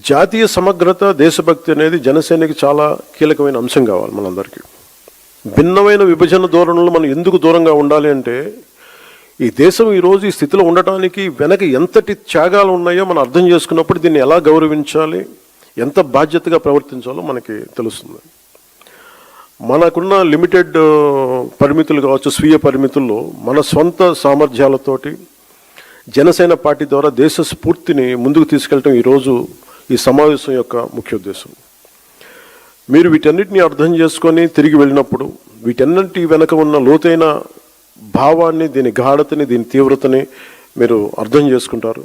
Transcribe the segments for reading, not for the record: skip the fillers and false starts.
జాతీయ సమగ్రత, దేశభక్తి అనేది జనసేనకి చాలా కీలకమైన అంశం కావాలి మనందరికీ. భిన్నమైన విభజన ధోరణులు మనం ఎందుకు దూరంగా ఉండాలి అంటే, ఈ దేశం ఈరోజు ఈ స్థితిలో ఉండటానికి వెనక ఎంతటి త్యాగాలు ఉన్నాయో మనం అర్థం చేసుకున్నప్పుడు దీన్ని ఎలా గౌరవించాలి, ఎంత బాధ్యతగా ప్రవర్తించాలో మనకి తెలుస్తుంది. మనకున్న లిమిటెడ్ పరిమితులు కావచ్చు, స్వీయ పరిమితుల్లో మన స్వంత సామర్థ్యాలతోటి జనసేన పార్టీ ద్వారా దేశ స్ఫూర్తిని ముందుకు తీసుకెళ్ళటం ఈరోజు ఈ సమావేశం యొక్క ముఖ్య ఉద్దేశం. మీరు వీటన్నిటిని అర్థం చేసుకొని తిరిగి వెళ్ళినప్పుడు వీటన్నిటి వెనక ఉన్న లోతైన భావాన్ని, దీని గాఢతని, దీని తీవ్రతని మీరు అర్థం చేసుకుంటారు.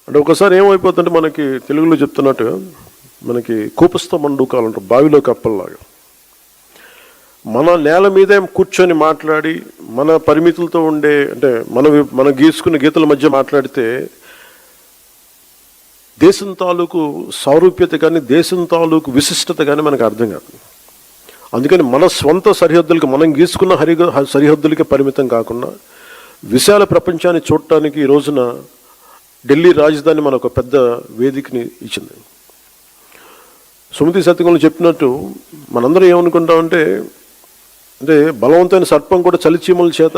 అంటే ఒకసారి ఏమైపోతుంటే, మనకి తెలుగులో చెప్తున్నట్టుగా మనకి కూపస్థ మండూకాలు అంటారు, బావిలో కప్పల్లాగా. మన నేల మీదే కూర్చొని మాట్లాడి మన పరిమితులతో ఉండే, అంటే మన గీసుకున్న గీతల మధ్య మాట్లాడితే దేశం తాలూకు సారూప్యత కానీ, దేశం తాలూకు విశిష్టత కానీ మనకు అర్థం కాదు. అందుకని మన స్వంత సరిహద్దులకి, మనం గీసుకున్న సరిహద్దులకి పరిమితం కాకుండా విశాల ప్రపంచాన్ని చూడటానికి ఈ రోజున ఢిల్లీ రాజధాని మనకు ఒక పెద్ద వేదికని ఇచ్చింది. సుమతి శతకంలో చెప్పినట్టు మనందరం ఏమనుకుంటామంటే, అంటే బలవంతమైన సర్పం కూడా చలిచీమల చేత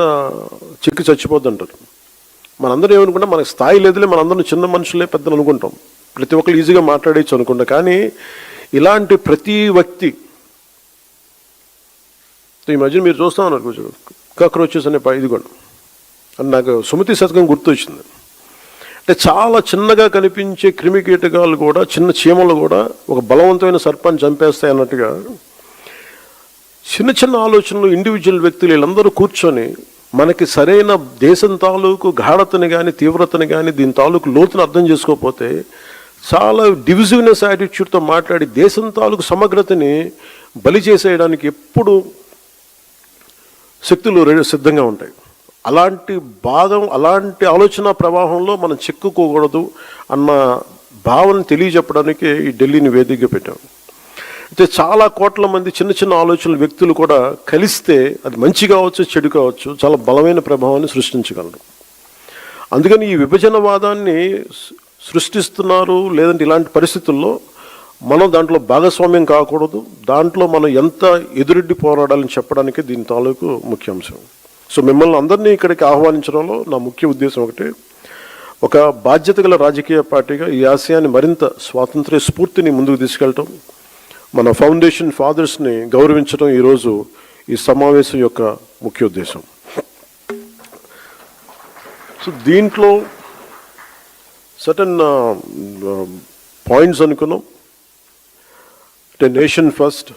చిక్కి చచ్చిపోద్ది అంటారు. మనందరం ఏమనుకుంటాం, మనకు స్థాయి లేదులే, మనందరం చిన్న మనుషులే పెద్దలు అనుకుంటాం, ప్రతి ఒక్కరు ఈజీగా మాట్లాడేయచ్చు అనుకుంటాం. కానీ ఇలాంటి ప్రతి వ్యక్తి, ఈ మధ్య మీరు చూస్తా ఉన్నారు కొంచెం కాక్రోచెస్ అనే ఇదిగోండి అని నాకు సుమతి శతకం గుర్తొచ్చింది. అంటే చాలా చిన్నగా కనిపించే క్రిమి కీటకాలు కూడా, చిన్న చీమలు కూడా ఒక బలవంతమైన సర్పాన్ని చంపేస్తాయి అన్నట్టుగా చిన్న చిన్న ఆలోచనలు ఇండివిజువల్ వ్యక్తులు వీళ్ళందరూ కూర్చొని మనకి సరైన దేశం తాలూకు గాఢతని కానీ, తీవ్రతని కానీ, దీని తాలూకు లోతును అర్థం చేసుకోకపోతే చాలా డివిజివ్నెస్ యాటిట్యూడ్తో మాట్లాడి దేశం తాలూకు సమగ్రతని బలి చేసేయడానికి ఎప్పుడు శక్తులు సిద్ధంగా ఉంటాయి. అలాంటి ఆలోచన ప్రవాహంలో మనం చిక్కుకోకూడదు అన్న భావన తెలియజెప్పడానికి ఈ ఢిల్లీని వేదికగా పెట్టాం. అయితే చాలా కోట్ల మంది చిన్న చిన్న ఆలోచనల వ్యక్తులు కూడా కలిస్తే అది మంచి కావచ్చు, చెడు కావచ్చు, చాలా బలమైన ప్రభావాన్ని సృష్టించగలరు. అందుకని ఈ విభజనవాదాన్ని సృష్టిస్తున్నారు, లేదంటే ఇలాంటి పరిస్థితుల్లో మనం దాంట్లో భాగస్వామ్యం కాకూడదు, దాంట్లో మనం ఎంత ఎదురెడ్డి పోరాడాలని చెప్పడానికి దీని తాలూకు ముఖ్య అంశం. సో మిమ్మల్ని అందరినీ ఇక్కడికి ఆహ్వానించడంలో నా ముఖ్య ఉద్దేశం ఒకటి, ఒక బాధ్యత గల రాజకీయ పార్టీగా ఈ ఆశయాన్ని మరింత స్వాతంత్ర్య స్ఫూర్తిని ముందుకు తీసుకెళ్ళటం, మన ఫౌండేషన్ ఫాదర్స్ని గౌరవించడం ఈరోజు ఈ సమావేశం యొక్క ముఖ్య ఉద్దేశం. సో దీంట్లో సర్టన్ పాయింట్స్ అనుకున్నాం. అంటే నేషన్ ఫస్ట్,